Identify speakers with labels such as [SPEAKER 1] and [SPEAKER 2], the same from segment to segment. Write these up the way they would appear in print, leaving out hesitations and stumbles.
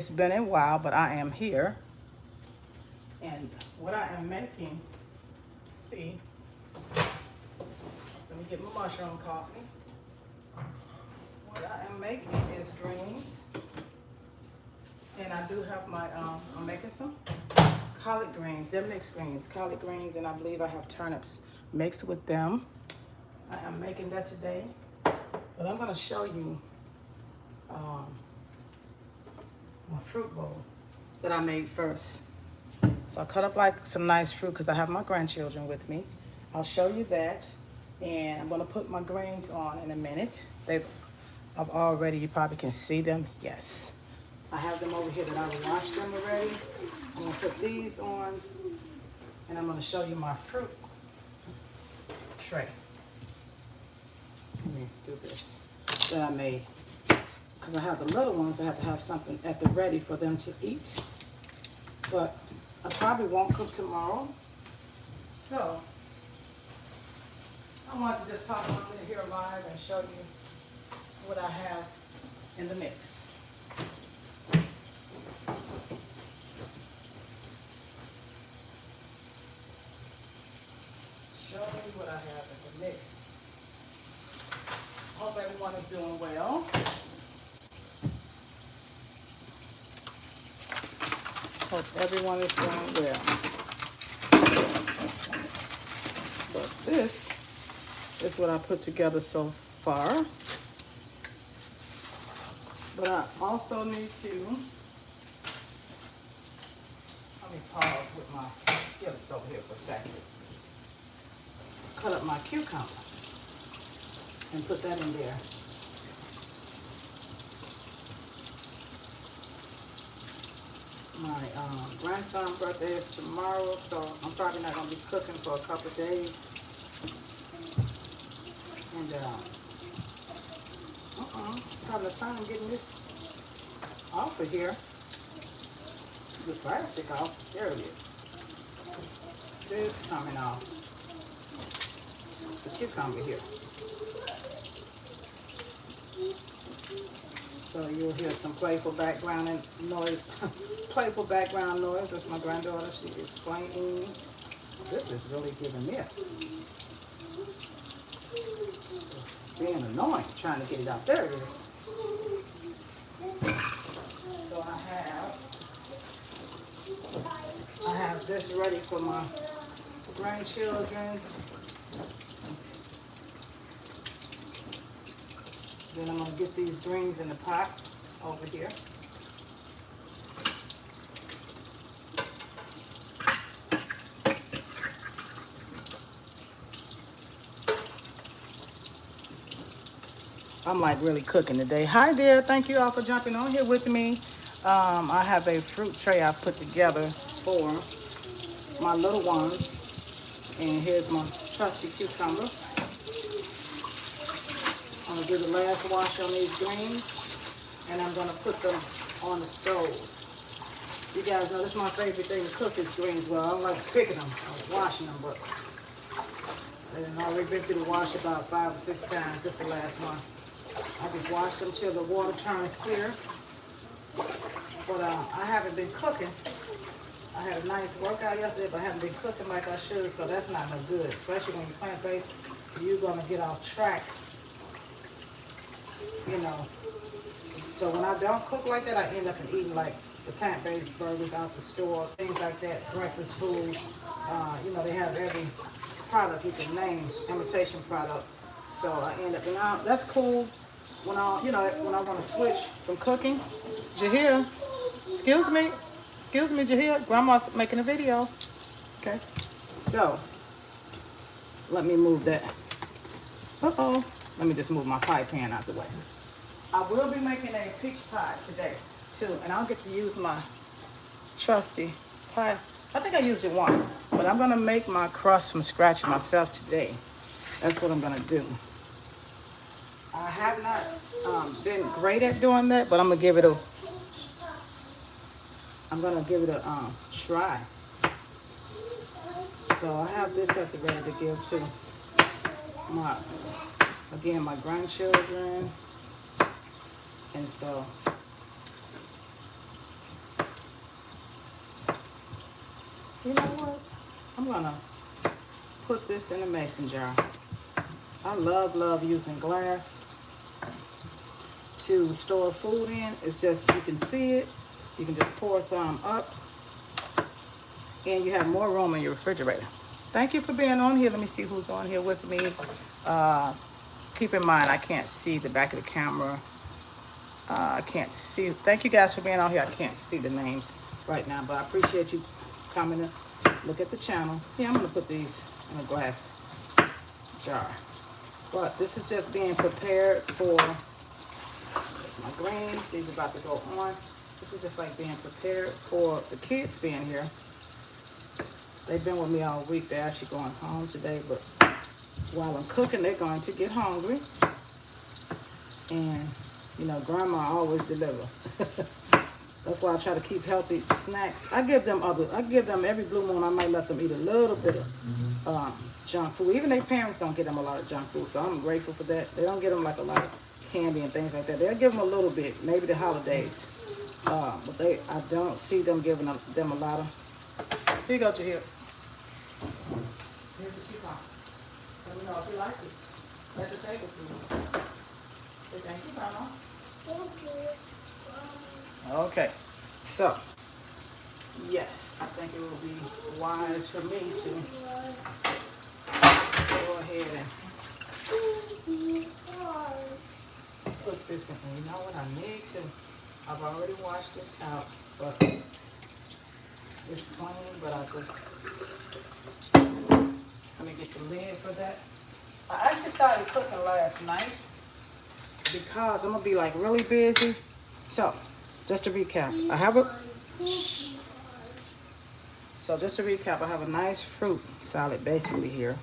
[SPEAKER 1] It's been a while, but I am here. And what I am making, see, let me get my mushroom coffee. What I am making is greens. And I do have my, I'm making some collard greens. They're mixed greens, collard greens, and I believe I have turnips mixed with them. I am making that today. But I'm gonna show you my fruit bowl that I made first. So I cut up like some nice fruit because I have my grandchildren with me. I'll show you that. And I'm gonna put my greens on in a minute. I've already, you probably can see them. Yes. I have them over here that I washed them already. I'm gonna put these on and I'm gonna show you my fruit tray. Let me do this that I made. Because I have the little ones, I have to have something at the ready for them to eat. But I probably won't cook tomorrow. So I wanted to just pop on in here live and show you what I have in the mix. Show you what I have in the mix. Hope everyone is doing well. Hope everyone is doing well. But this is what I put together so far. But I also need to, let me pause with my skillets over here for a second. Cut up my cucumber and put that in there. My grandson's birthday is tomorrow, so I'm probably not going to be cooking for a couple of days. And having a time getting this off of here. The plastic off. There it is. This coming off. The cucumber here. So you'll hear some playful background noise. Playful background noise. That's my granddaughter. She is playing. This is really giving me it's being annoying trying to get it out. There it is. So I have this ready for my grandchildren. Then I'm going to get these greens in the pot over here. I'm like really cooking today. Hi there. Thank you all for jumping on here with me. I have a fruit tray I've put together for my little ones. And here's my trusty cucumber. I'm going to do the last wash on these greens, and I'm going to put them on the stove. You guys know this is my favorite thing to cook is greens. Well, I don't like picking them, I like washing them, but I've already been through the wash about 5 or 6 times. This is the last one. I just washed them till the water turns clear. But I haven't been cooking. I had a nice workout yesterday, but I haven't been cooking like I should, so that's not no good. Especially when you're plant-based, you're going to get off track. You know, so when I don't cook like that, I end up eating like the plant-based burgers out the store, things like that, breakfast food. You know, they have every product you can name, imitation product. So I end up, and that's cool when when I want to switch from cooking. Jahir, excuse me, Jahir, Grandma's making a video. Okay, so let me move that. Let me just move my pie pan out the way. I will be making a peach pie today, too. And I'll get to use my trusty pie. I think I used it once. But I'm going to make my crust from scratch myself today. That's what I'm going to do. I have not been great at doing that, but I'm going to give it a try. So I have this at the ready to give to my grandchildren. And so You know what? I'm gonna put this in a mason jar. I love using glass to store food in. It's just, you can see it. You can just pour some up and you have more room in your refrigerator. Thank you for being on here. Let me see who's on here with me. Keep in mind, I can't see the back of the camera. I can't see. Thank you guys for being on here. I can't see the names right now, but I appreciate you coming to look at the channel. Yeah, I'm gonna put these in a glass jar. But this is just being prepared for, there's my greens. These are about to go on. This is just like being prepared for the kids being here. They've been with me all week. They're actually going home today, but while I'm cooking, they're going to get hungry. And, you know, grandma always delivers. That's why I try to keep healthy snacks. I give them every blue moon, I might let them eat a little bit of junk food. Even their parents don't get them a lot of junk food, so I'm grateful for that. They don't get them like a lot of candy and things like that. They'll give them a little bit, maybe the holidays. But I don't see them giving them a lot of. Here you go, Jahir. Here's the coupon. Let me know if you like it. At the table, please. Say thank you, Grandma. Okay, so yes, I think it will be wise for me to go ahead and put this in. You know what? I need to. I've already washed this out, but it's clean. But I just let me get the lid for that. I actually started cooking last night because I'm gonna be like really busy. So. Just to recap, I have a nice fruit salad basically here.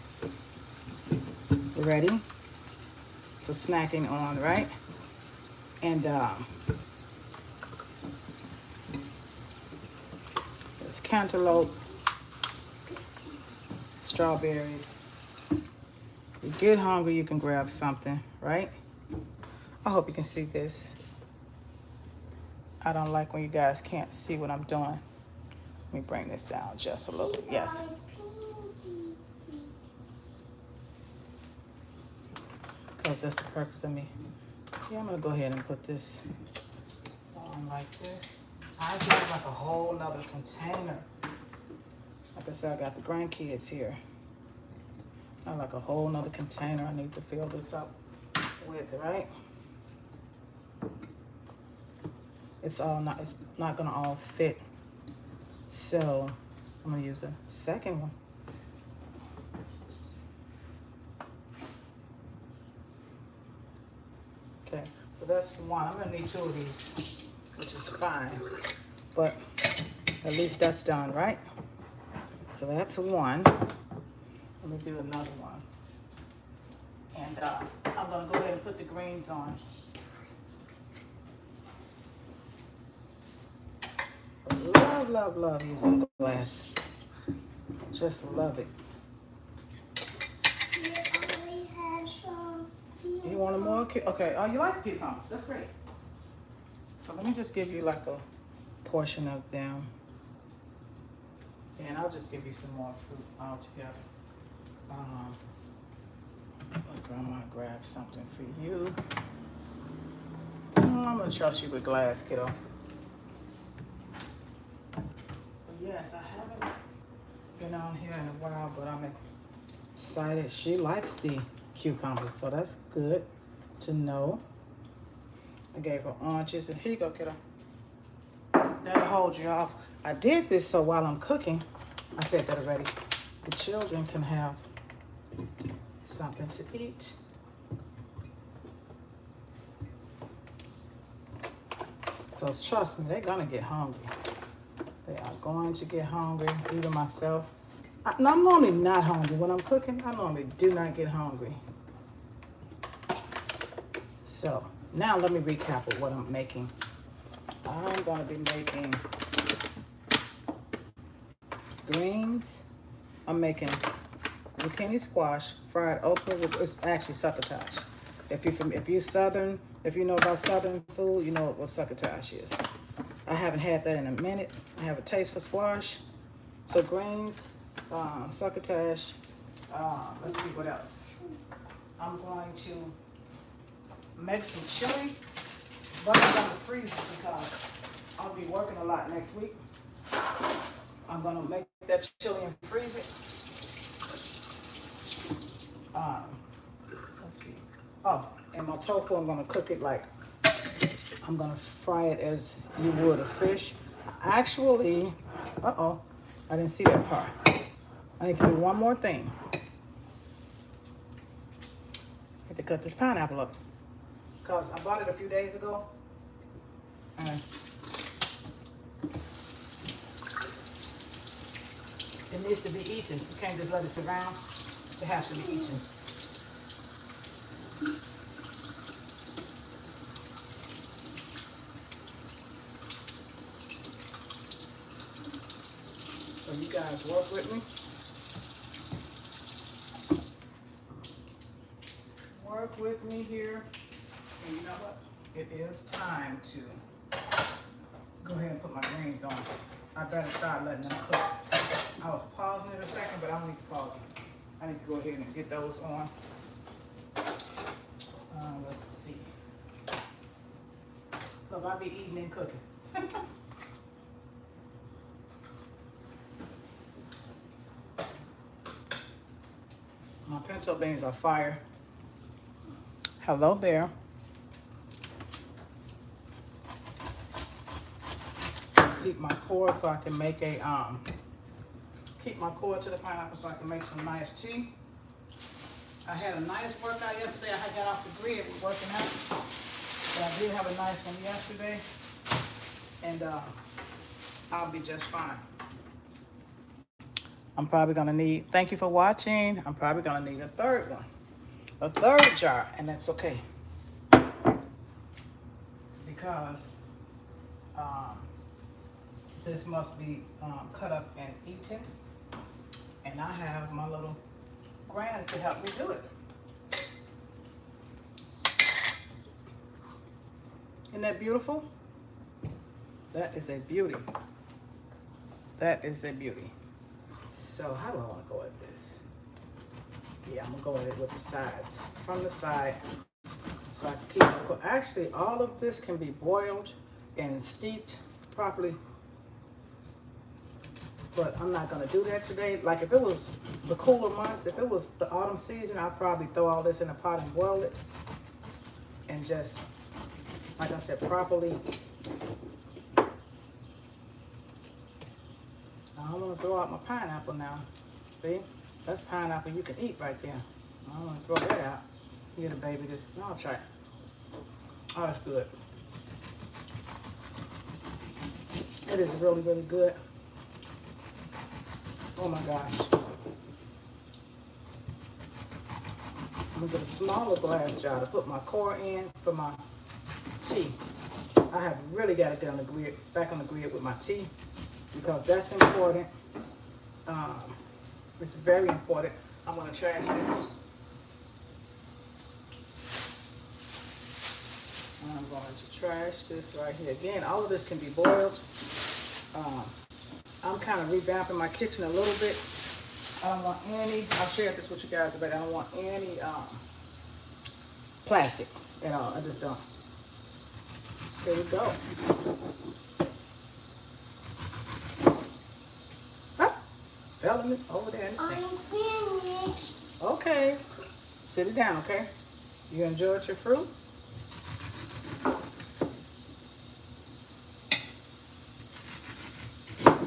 [SPEAKER 1] Ready for snacking on, right? And there's cantaloupe, strawberries. You get hungry, you can grab something, right? I hope you can see this. I don't like when you guys can't see what I'm doing. Let me bring this down just a little bit. Yes. Because that's the purpose of me. Yeah, I'm going to go ahead and put this on like this. I actually have like a whole nother container. Like I said, I got the grandkids here. I have like a whole nother container I need to fill this up with, right? It's not gonna all fit. So I'm gonna use a second one. Okay, so that's one. I'm gonna need two of these, which is fine. But at least that's done, right? So that's one. Let me do another one. And I'm gonna go ahead and put the greens on. Love using glass. Just love it. You want more? Okay. Oh, you like cucumbers? That's great. So let me just give you like a portion of them. And I'll just give you some more fruit all together. Grandma grab something for you. I'm gonna trust you with glass, kiddo. Yes, I haven't been on here in a while, but I'm excited. She likes the cucumbers, so that's good to know. I gave her oranges, and here you go, kiddo. That'll hold you off. I did this so while I'm cooking, I said that already, the children can have something to eat. Because trust me, they're gonna get hungry. They are going to get hungry, even myself. I'm normally not hungry. When I'm cooking, I normally do not get hungry. So, now let me recap with what I'm making. I'm going to be making greens. I'm making zucchini squash, fried okra. It's actually succotash. If you're Southern, if you know about Southern food, you know what succotash is. I haven't had that in a minute. I have a taste for squash. So greens, succotash. Let's see what else. I'm going to make some chili, but I'm going to freeze it because I'll be working a lot next week. I'm going to make that chili and freeze it. Let's see. Oh, and my tofu, I'm going to cook it like, I'm going to fry it as you would a fish. Actually, I didn't see that part. I need to do one more thing. I have to cut this pineapple up because I bought it a few days ago. And it needs to be eaten. You can't just let it sit around. It has to be eaten. So you guys work with me. Work with me here. And you know what? It is time to go ahead and put my greens on. I better start letting them cook. I was pausing it a second, but I don't need to pause it. I need to go ahead and get those on. Let's see. Look, I'll be eating and cooking. My pinto beans are fire. Hello there. Keep my core so I can make a keep my core to the pineapple so I can make some nice tea. I had a nice workout yesterday. I got off the grid with working out. So I did have a nice one yesterday. And I'll be just fine. I'm probably gonna need, thank you for watching. I'm probably gonna need a third one. A third jar, and that's okay. Because this must be cut up and eaten. And I have my little grands to help me do it. Isn't that beautiful? That is a beauty. That is a beauty. So how do I want to go at this? Yeah, I'm gonna go at it with the sides. From the side, so I can keep it. Actually, all of this can be boiled and steeped properly. But I'm not gonna do that today. Like if it was the cooler months, if it was the autumn season, I'd probably throw all this in a pot and boil it. And just, like I said, properly. I don't want to throw out my pineapple now. See, that's pineapple you can eat right there. I don't want to throw that out. Here, the baby, this. No, I'll try it. Oh, that's good. It is really, really good. Oh my gosh. I'm gonna get a smaller glass jar to put my core in for my tea. I have really got to get on the grid, back on the grid with my tea, because that's important. It's very important. I'm gonna trash this. I'm going to trash this right here. Again, all of this can be boiled. I'm kind of revamping my kitchen a little bit. I don't want any, I'll share this with you guys, but I don't want any plastic at all. I just don't. Here we go. Fell in it over there.
[SPEAKER 2] I'm finished.
[SPEAKER 1] Okay. Sit it down, okay? You enjoyed your fruit?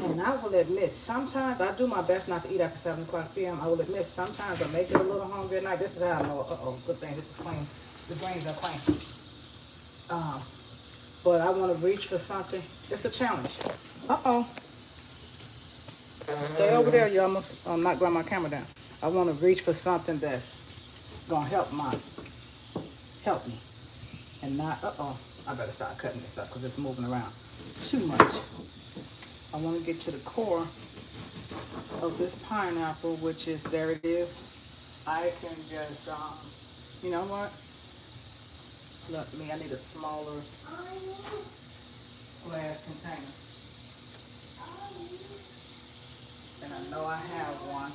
[SPEAKER 1] And I will admit, sometimes I do my best not to eat after 7 o'clock p.m. I will admit, sometimes I may get a little hungry at night. This is how I know, good thing, this is clean. The grains are clean. But I want to reach for something. It's a challenge. Stay over there. You almost not grab my camera down. I want to reach for something that's going to help me. And not, I better start cutting this up because it's moving around too much. I want to get to the core of this pineapple, which is, there it is. I can just, you know what? Look, I need a smaller glass container. And I know I have one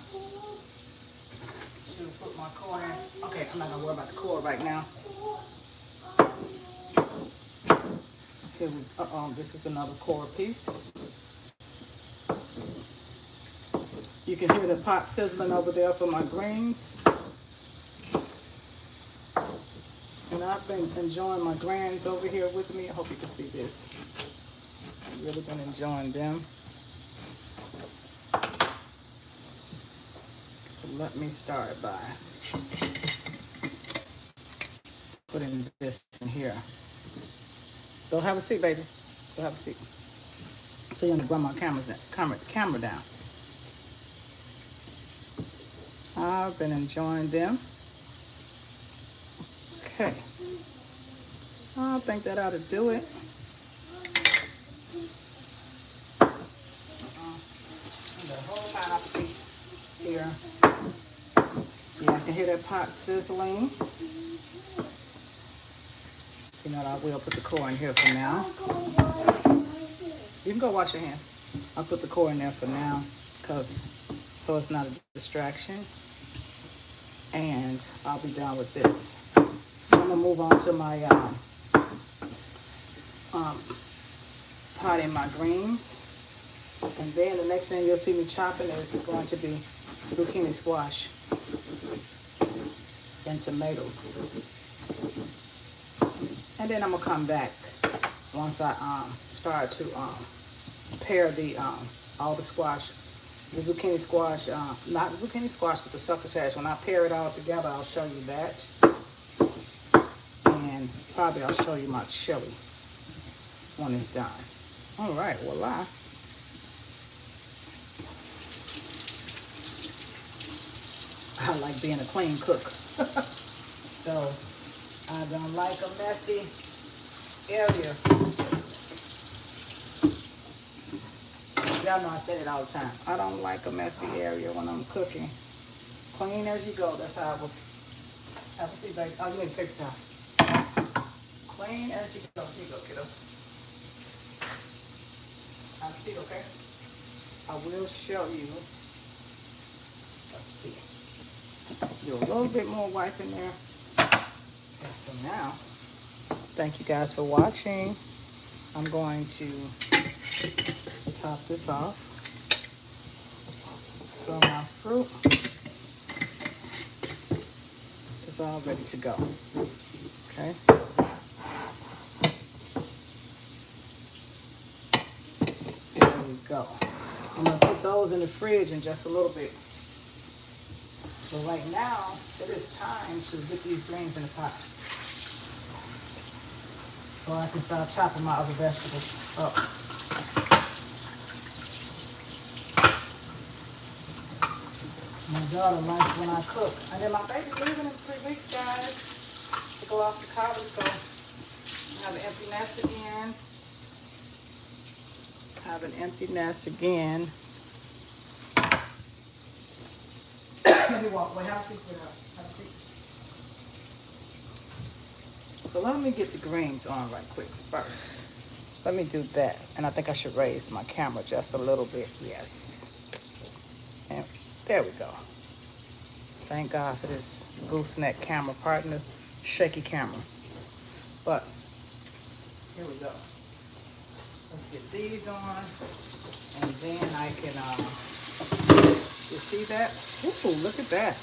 [SPEAKER 1] to put my core in. Okay, I'm not gonna worry about the core right now. Here we, this is another core piece. You can hear the pot sizzling over there for my greens. And I've been enjoying my greens over here with me. I hope you can see this. I've really been enjoying them. So let me start by putting this in here. Go have a seat, baby. Go have a seat. So you're gonna run my camera down. I've been enjoying them. Okay. I think that ought to do it. The whole pineapple piece here. Yeah, I can hear that pot sizzling. You know what, I will put the core in here for now. You can go wash your hands. I'll put the core in there for now, so it's not a distraction. And I'll be done with this. I'm gonna move on to my pot in my greens. And then the next thing you'll see me chopping is going to be zucchini squash and tomatoes. And then I'm gonna come back once I start to pair the all the squash, the zucchini squash, not the zucchini squash, but the succotash. When I pair it all together, I'll show you that. And probably I'll show you my chili when it's done. All right, voila. I like being a clean cook. So I don't like a messy area. Y'all know I say it all the time. I don't like a messy area when I'm cooking. Clean as you go. That's how I was. Have a seat, baby. Oh, you need a paper towel. Clean as you go. Here you go, kiddo. Have a seat, okay? I will show you. Let's see. Do a little bit more wipe in there. Okay, so now, thank you guys for watching. I'm going to top this off. So my fruit is all ready to go. Okay. There we go. I'm gonna put those in the fridge in just a little bit. So right now, it is time to get these greens in the pot, so I can start chopping my other vegetables up. My daughter likes when I cook. And then my baby's leaving in 3 weeks, guys, to go off to college, so I have an empty nest again. Have an empty nest again. Let me walk away. Have a seat, sweetheart. Have a seat. So let me get the greens on right quick first. Let me do that. And I think I should raise my camera just a little bit. Yes. And there we go. Thank God for this gooseneck camera partner, shaky camera. But here we go. Let's get these on, and then I can, you see that? Ooh, look at that.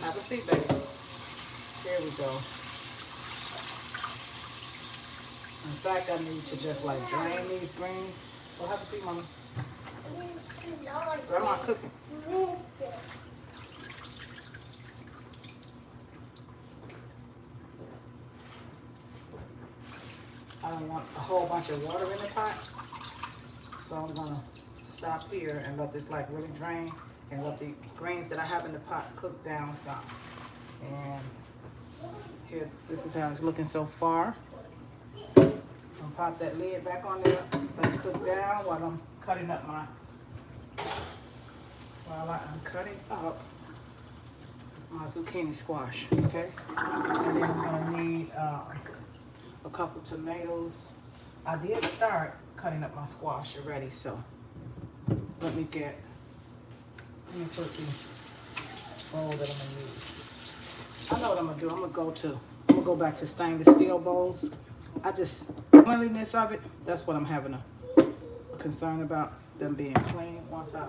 [SPEAKER 1] Have a seat, baby. There we go. In fact, I need to just like drain these greens. Well, have a seat, Mama. Grandma cooking. I don't want a whole bunch of water in the pot, so I'm gonna stop here and let this like really drain and let the greens that I have in the pot cook down some. And here, this is how it's looking so far. I'll pop that lid back on there, let it cook down while I'm cutting up my, my zucchini squash, okay? And then I'm gonna need a couple tomatoes, I did start cutting up my squash already, so let me put the bowl that I'm gonna use. I know what I'm gonna do. I'm gonna go back to stainless steel bowls. Cleanliness of it, that's what I'm having a concern about, them being clean. Once I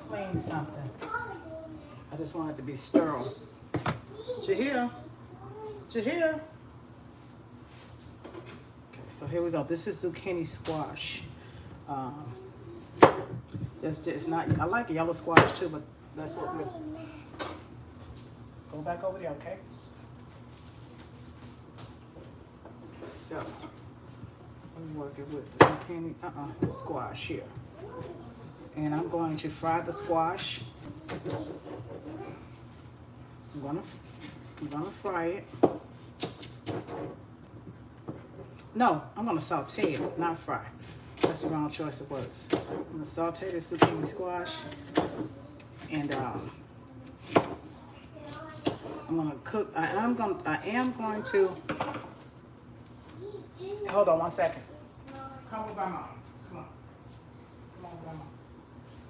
[SPEAKER 1] clean something, I just want it to be sterile. Jahir. Okay, so here we go. This is zucchini squash. It's not, I like yellow squash too, but that's what we're, go back over there, okay? So, I'm working with the zucchini, squash here. And I'm going to fry the squash. I'm gonna fry it. No, I'm gonna saute it, not fry. That's the wrong choice of words. I'm gonna saute the zucchini squash, and I'm gonna cook. I am going to. Hold on one second. Come with Grandma. Come on, Grandma.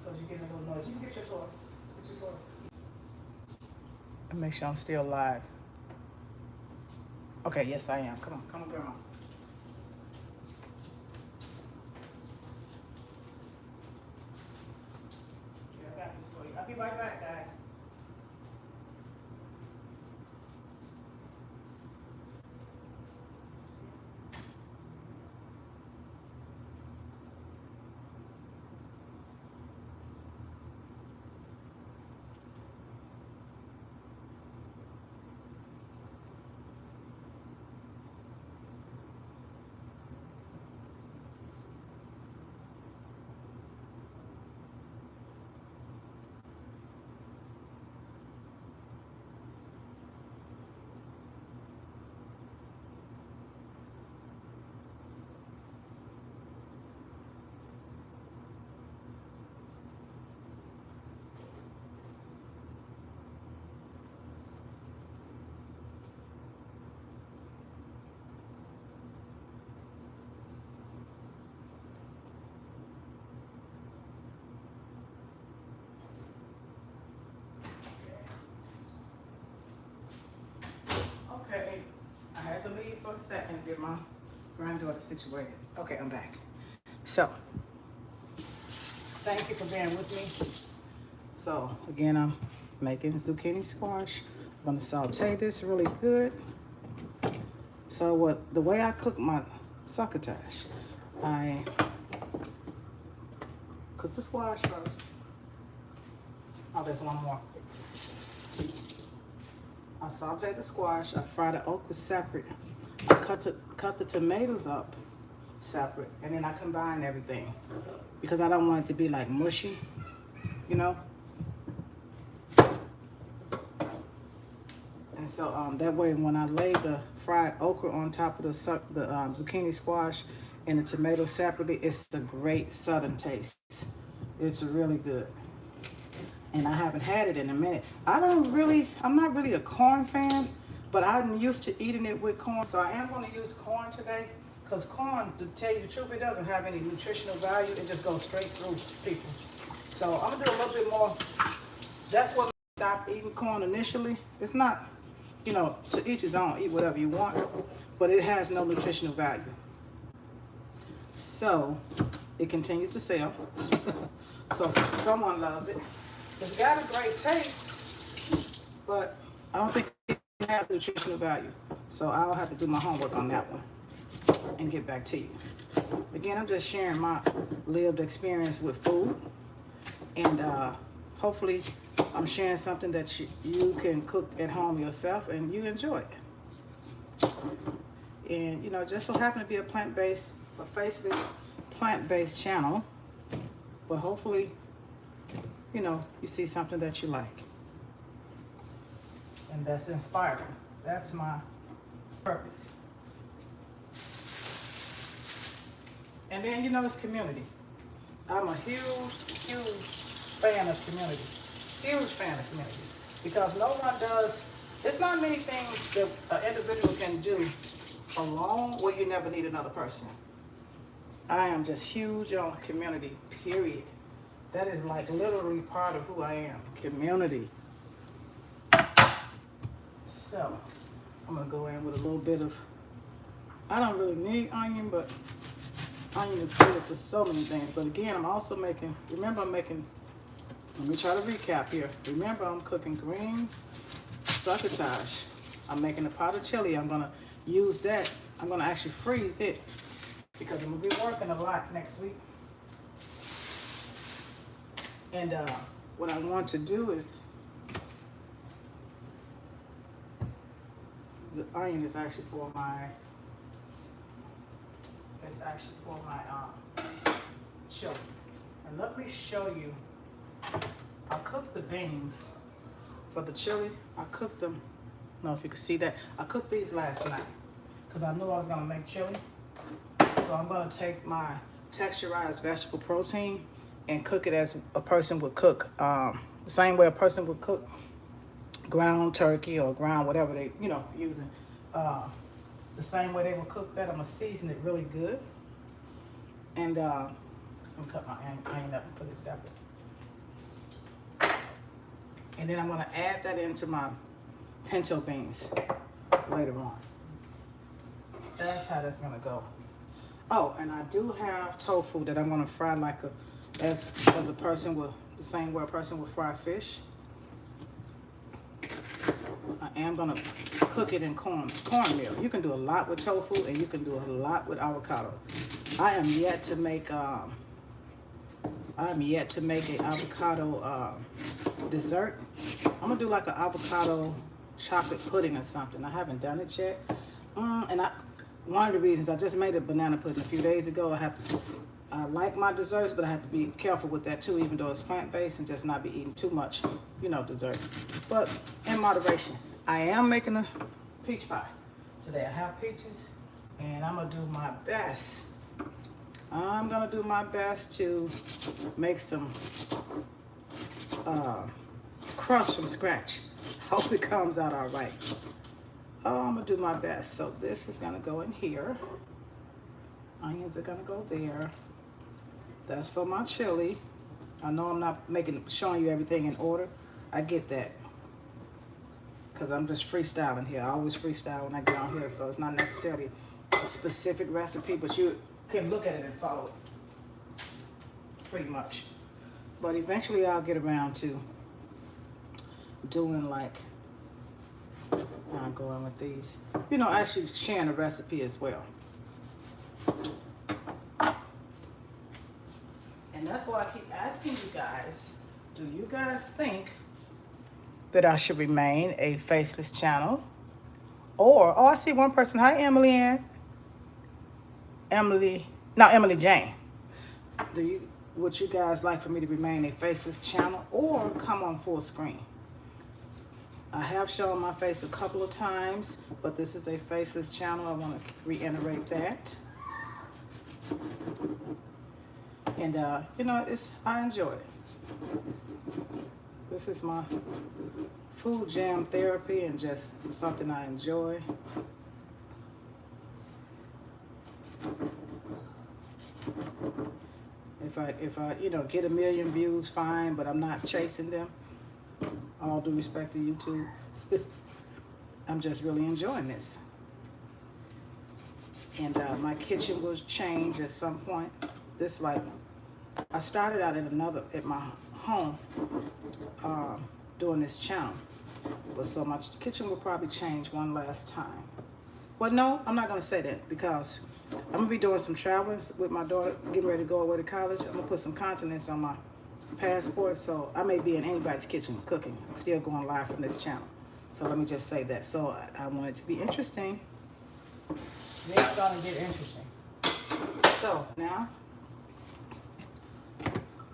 [SPEAKER 1] Because you're getting a little noise. You can get your toys. Get your toys. And make sure I'm still live. Okay, yes I am. Come on, with Grandma. I'll be right back, guys. Okay, I had to leave for a second to get my granddaughter situated. Okay, I'm back. So, thank you for being with me. So, again, I'm making zucchini squash. I'm gonna saute this really good. So, the way I cook my succotash, I cook the squash first. Oh, there's one more. I saute the squash. I fry the okra separate. I cut the tomatoes up separate, and then I combine everything because I don't want it to be like mushy, you know. And so that way, when I lay the fried okra on top of the zucchini squash and the tomato separately, it's a great southern taste. It's really good. And I haven't had it in a minute. I'm not really a corn fan, but I'm used to eating it with corn. So I am going to use corn today, because corn, to tell you the truth, it doesn't have any nutritional value. It just goes straight through people. So I'm going to do a little bit more. That's what I stopped eating corn initially. It's not, to each his own, eat whatever you want, but it has no nutritional value. So it continues to sell. So someone loves it. It's got a great taste, but I don't think it has nutritional value. So I'll have to do my homework on that one and get back to you. Again, I'm just sharing my lived experience with food, and hopefully I'm sharing something that you can cook at home yourself and you enjoy it. And just so happen to be a plant-based, a faceless plant-based channel, but hopefully you see something that you like and that's inspiring. That's my purpose. And then it's community. I'm a huge fan of community. Huge fan of community, because no one does There's not many things that an individual can do alone where you never need another person. I am just huge on community, period. That is like literally part of who I am, community. So, I'm gonna go in with a little bit of, I don't really need onion, but onion is good for so many things. But again, I'm also making, remember I'm making, let me try to recap here. Remember I'm cooking greens, succotash. I'm making a pot of chili. I'm gonna use that. I'm gonna actually freeze it because I'm gonna be working a lot next week. And what I want to do is, the onion is actually for my, chili. And let me show you, I cooked the beans for the chili. I cooked them, I don't know if you can see that. I cooked these last night because I knew I was gonna make chili. So I'm gonna take my texturized vegetable protein and cook it as a person would cook, the same way a person would cook ground turkey or ground whatever they, using. The same way they would cook that. I'm gonna season it really good. And I'm gonna cut my onion up and put it separate. And then I'm gonna add that into my pinto beans later on. That's how that's gonna go. Oh, and I do have tofu that I'm gonna fry like as a person would, the same way a person would fry fish. I am gonna cook it in cornmeal. You can do a lot with tofu and you can do a lot with avocado. I am yet to make an avocado dessert. I'm gonna do like an avocado chocolate pudding or something. I haven't done it yet. One of the reasons I just made a banana pudding a few days ago. I like my desserts, but I have to be careful with that too, even though it's plant-based, and just not be eating too much, dessert. But in moderation. I am making a peach pie today. I have peaches, and I'm gonna do my best. I'm gonna do my best to make some crust from scratch. Hope it comes out all right. Oh, I'm gonna do my best. So this is gonna go in here. Onions are gonna go there. That's for my chili. I know I'm not showing you everything in order. I get that. Because I'm just freestyling here. I always freestyle when I get on here, so it's not necessarily a specific recipe, but you can look at it and follow it. Pretty much. But eventually I'll get around to doing like, I'm going with these, actually sharing a recipe as well. And that's why I keep asking you guys, do you guys think that I should remain a faceless channel? Or, I see one person. Hi, Emily Ann. Emily Jane. Would you guys like for me to remain a faceless channel or come on full screen? I have shown my face a couple of times, but this is a faceless channel. I want to reiterate that. And, I enjoy it. This is my food jam therapy and just something I enjoy. If I get a million views, fine, but I'm not chasing them. All due respect to YouTube. I'm just really enjoying this. And my kitchen will change at some point. I started out at my home doing this channel. But so my kitchen will probably change one last time. Well, no, I'm not going to say that because I'm going to be doing some traveling with my daughter, getting ready to go away to college. I'm going to put some continents on my passport, so I may be in anybody's kitchen cooking. I'm still going live from this channel. So let me just say that. So I want it to be interesting. It's going to get interesting. So now,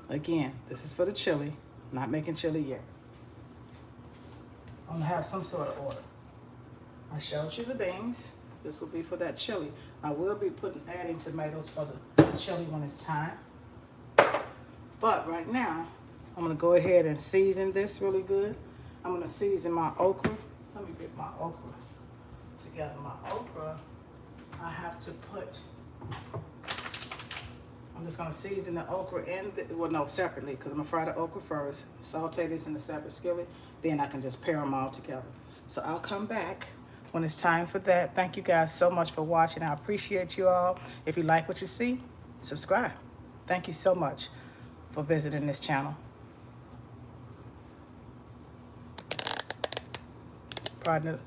[SPEAKER 1] again, this is for the chili. I'm not making chili yet. I'm gonna have some sort of order. I showed you the beans. This will be for that chili. I will be adding tomatoes for the chili when it's time. But right now, I'm gonna go ahead and season this really good. I'm gonna season my okra. Let me my okra together. My okra, I have to put, I'm just gonna season the okra and well, no, separately, because I'm gonna fry the okra first, saute this in a separate skillet, then I can just pair them all together. So I'll come back when it's time for that. Thank you guys so much for watching. I appreciate you all. If you like what you see, subscribe. Thank you so much for visiting this channel. Pardon